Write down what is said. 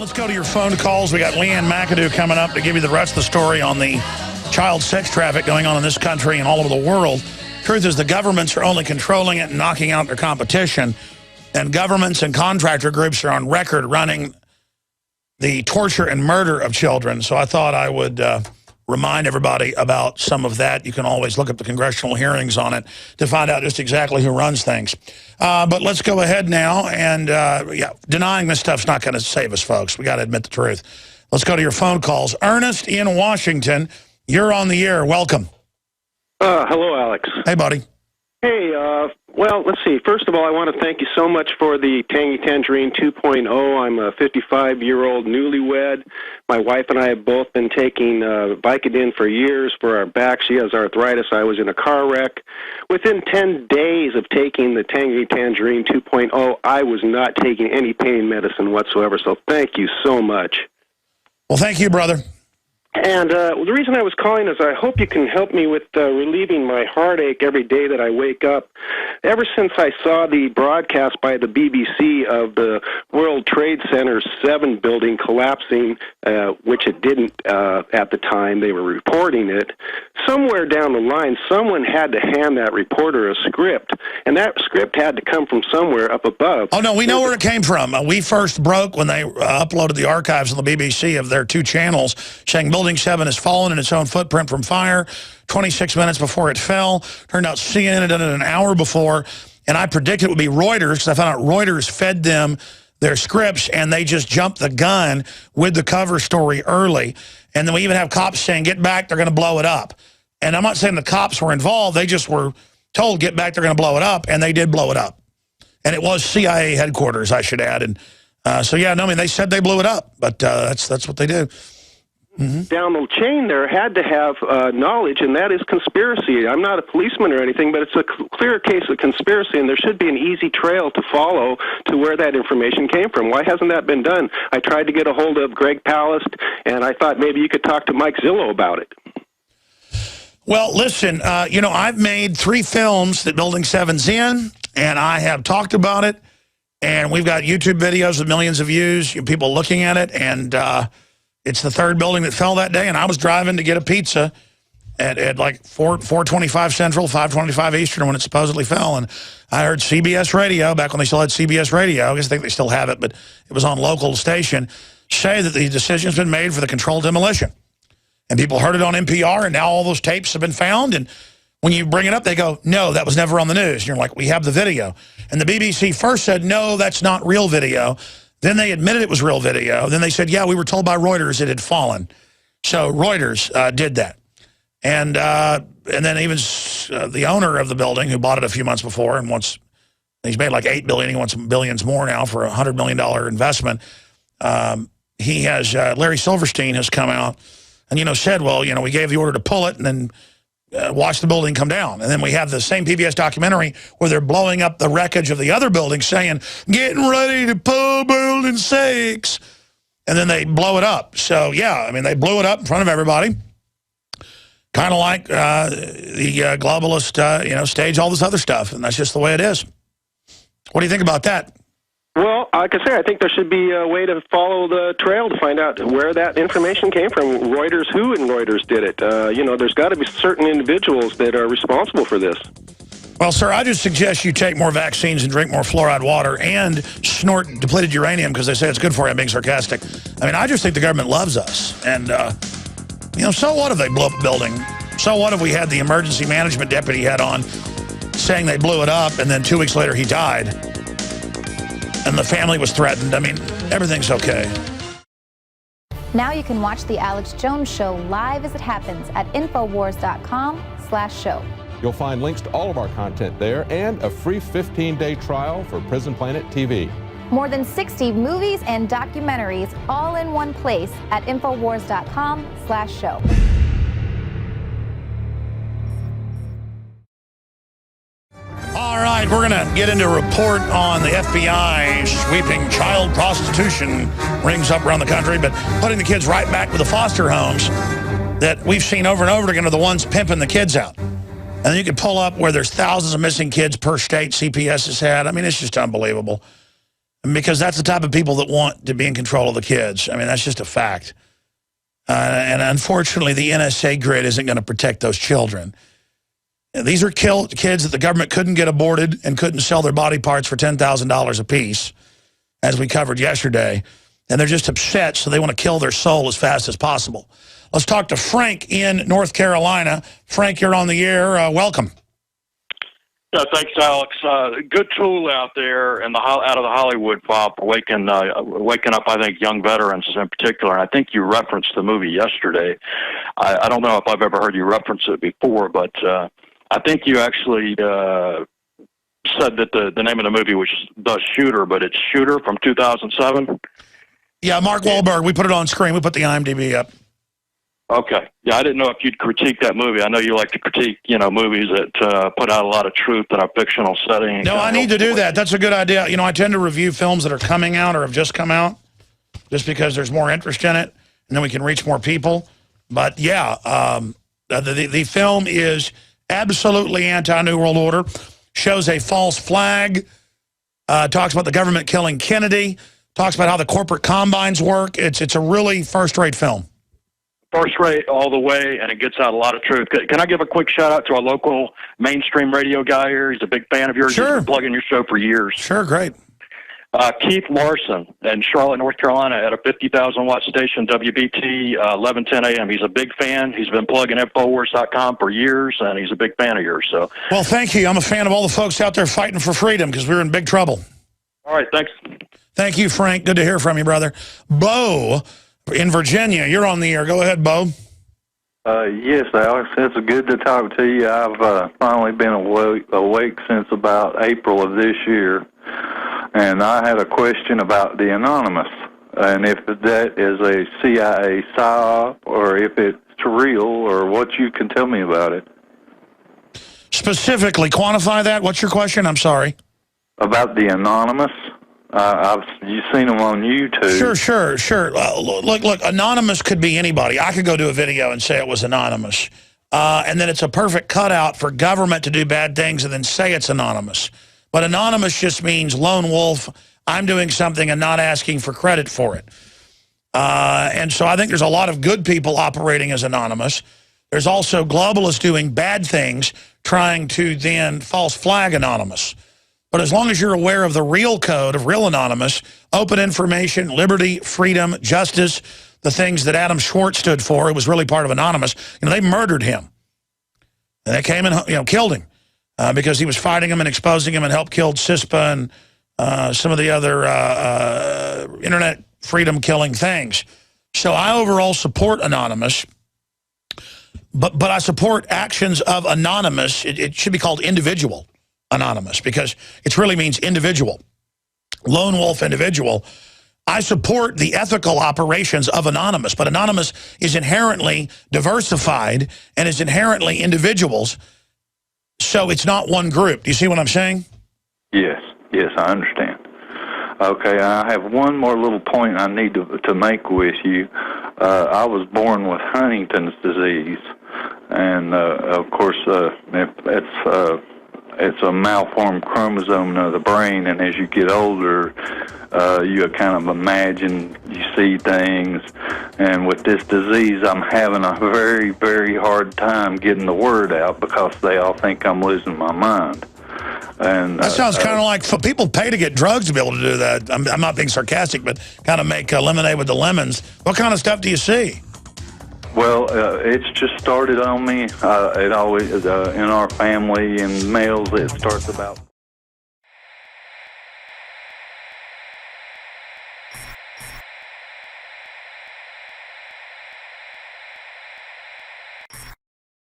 let's go to your phone calls. We got Leanne McAdoo coming up to give you the rest of the story on the child sex traffic going on in this country and all over the world. Truth is, the governments are only controlling it and knocking out their competition. And governments and contractor groups are on record running the torture and murder of children. So I thought I would remind everybody about some of that. You can always look up the congressional hearings on it to find out just exactly who runs things. But let's go ahead now. And, yeah, denying this stuff's not going to save us, folks. We got to admit the truth. Let's go to your phone calls. Ernest in Washington, you're on the air. Welcome. Hello, Alex. Hey, buddy. Hey, well, let's see. First of all, I want to thank you so much for the Tangerine 2.0. I'm a 55-year-old newlywed. My wife and I have both been taking Vicodin for years for our back. She has arthritis. I was in a car wreck. Within 10 days of taking the Tangerine 2.0, I was not taking any pain medicine whatsoever. So thank you so much. Well, thank you, brother. And the reason I was calling is I hope you can help me with relieving my heartache every day that I wake up. Ever since I saw the broadcast by the BBC of the World Trade Center 7 building collapsing, which it didn't at the time they were reporting it, somewhere down the line someone had to hand that reporter a script, and that script had to come from somewhere up above. Oh, no, we know where it came from. We first broke when they uploaded the archives on the BBC of their 2 channels saying Building 7 has fallen in its own footprint from fire 26 minutes before it fell. Turned out CNN had done it an hour before, and I predicted it would be Reuters because I found out Reuters fed them their scripts, and they just jumped the gun with the cover story early. And then we even have cops saying, get back, they're going to blow it up. And I'm not saying the cops were involved. They just were told, get back, they're going to blow it up, and they did blow it up. And it was CIA headquarters, I should add. And so, yeah, no, I mean, they said they blew it up, but that's what they do. Mm-hmm. Down the chain there had to have knowledge, and that is conspiracy. I'm not a policeman or anything, but it's a clear case of conspiracy, and there should be an easy trail to follow to where that information came from. Why hasn't that been done? I tried to get a hold of Greg Palast, and I thought maybe you could talk to Mike Zillow about it. Well, listen, you know, I've made 3 films that Building 7's in, and I have talked about it, and we've got YouTube videos with millions of views, people looking at it, and it's the 3rd building that fell that day, and I was driving to get a pizza at like 4:25 Central, 5:25 Eastern when it supposedly fell, and I heard CBS Radio, back when they still had CBS Radio, I guess I think they still have it, but it was on local station, say that the decision's been made for the controlled demolition. And people heard it on NPR, and now all those tapes have been found, and when you bring it up, they go, no, that was never on the news. And you're like, we have the video. And the BBC first said, no, that's not real video. Then they admitted it was real video. Then they said, yeah, we were told by Reuters it had fallen. So Reuters did that. And then even the owner of the building, who bought it a few months before, and he's made like $8 billion, he wants billions more now for a $100 million investment. He has, Larry Silverstein has come out and, you know, said, well, you know, we gave the order to pull it and then watch the building come down. And then we have the same PBS documentary where they're blowing up the wreckage of the other building saying, getting ready to pull Building 6. And then they blow it up. So, yeah, I mean, they blew it up in front of everybody. Kind of like the globalist, you know, stage all this other stuff. And that's just the way it is. What do you think about that? Well, like I say, I think there should be a way to follow the trail to find out where that information came from. Reuters, who in Reuters did it? You know, there's got to be certain individuals that are responsible for this. Well, sir, I just suggest you take more vaccines and drink more fluoride water and snort depleted uranium because they say it's good for you. I'm being sarcastic. I mean, I just think the government loves us. And, you know, so what if they blow up a building? So what if we had the emergency management deputy head on saying they blew it up and then 2 weeks later he died? And the family was threatened. I mean, everything's okay. Now you can watch The Alex Jones Show live as it happens at Infowars.com/show. You'll find links to all of our content there and a free 15-day trial for Prison Planet TV. More than 60 movies and documentaries all in one place at Infowars.com/show. All right, we're going to get into a report on the FBI sweeping child prostitution rings up around the country, but putting the kids right back with the foster homes that we've seen over and over again are the ones pimping the kids out. And then you can pull up where there's thousands of missing kids per state CPS has had. I mean, it's just unbelievable. because that's the type of people that want to be in control of the kids. I mean, that's just a fact. And unfortunately, the NSA grid isn't going to protect those children. These are kids that the government couldn't get aborted and couldn't sell their body parts for $10,000 a piece, as we covered yesterday. And they're just upset, so they want to kill their soul as fast as possible. Let's talk to Frank in North Carolina. Frank, you're on the air. Welcome. Yeah, thanks, Alex. Good tool out there and out of the Hollywood file for waking up, I think, young veterans in particular. And I think you referenced the movie yesterday. I don't know if I've ever heard you reference it before, but I think you actually said that the name of the movie was The Shooter, but it's Shooter from 2007. Yeah, Mark Wahlberg. We put it on screen. We put the IMDb up. Okay. Yeah, I didn't know if you'd critique that movie. I know you like to critique, movies that put out a lot of truth in a fictional setting. No, I need to do that. That's a good idea. I tend to review films that are coming out or have just come out just because there's more interest in it, and then we can reach more people. But, yeah, the film is absolutely anti-New World Order, shows a false flag, talks about the government killing Kennedy, talks about how the corporate combines work. It's a really first-rate film. First rate all the way, and it gets out a lot of truth. Can I give a quick shout-out to our local mainstream radio guy here? He's a big fan of yours. Sure. He's been plugging your show for years. Sure, great. Keith Larson in Charlotte, North Carolina at a 50,000-watt station, WBT, 1110 a.m. He's a big fan. He's been plugging Infowars.com for years, and he's a big fan of yours. So, well, thank you. I'm a fan of all the folks out there fighting for freedom because we're in big trouble. All right, thanks. Thank you, Frank. Good to hear from you, brother. Bo in Virginia, you're on the air. Go ahead, Bo. Yes, Alex, it's good to talk to you. I've finally been awake since about April of this year, and I had a question about the Anonymous, and if that is a CIA psyop or if it's real or what you can tell me about it. Specifically, quantify that. What's your question? I'm sorry. About the Anonymous. You've seen them on YouTube. Sure. Look, Anonymous could be anybody. I could go do a video and say it was Anonymous. And then it's a perfect cutout for government to do bad things and then say it's Anonymous. But Anonymous just means lone wolf. I'm doing something and not asking for credit for it. And so I think there's a lot of good people operating as Anonymous. There's also globalists doing bad things, trying to then false flag Anonymous. But as long as you're aware of the real code of real Anonymous, open information, liberty, freedom, justice, the things that Adam Schwartz stood for, it was really part of Anonymous. They murdered him. And they came and killed him because he was fighting them and exposing them and helped kill CISPA and some of the other internet freedom killing things. So I overall support Anonymous, but I support actions of Anonymous. It should be called individual Anonymous because it really means individual, lone wolf individual. I support the ethical operations of Anonymous, but Anonymous is inherently diversified and is inherently individuals, so it's not one group. Do you see what I'm saying? Yes, I understand. Okay, I have one more little point I need to make with you. I was born with Huntington's disease, and of course, it's a malformed chromosome of the brain, and as you get older, you kind of imagine you see things. And with this disease, I'm having a very, very hard time getting the word out because they all think I'm losing my mind. And that sounds kind of like people pay to get drugs to be able to do that. I'm not being sarcastic, but kind of make lemonade with the lemons. What kind of stuff do you see? Well, it's just started on me. It always in our family and males. It starts about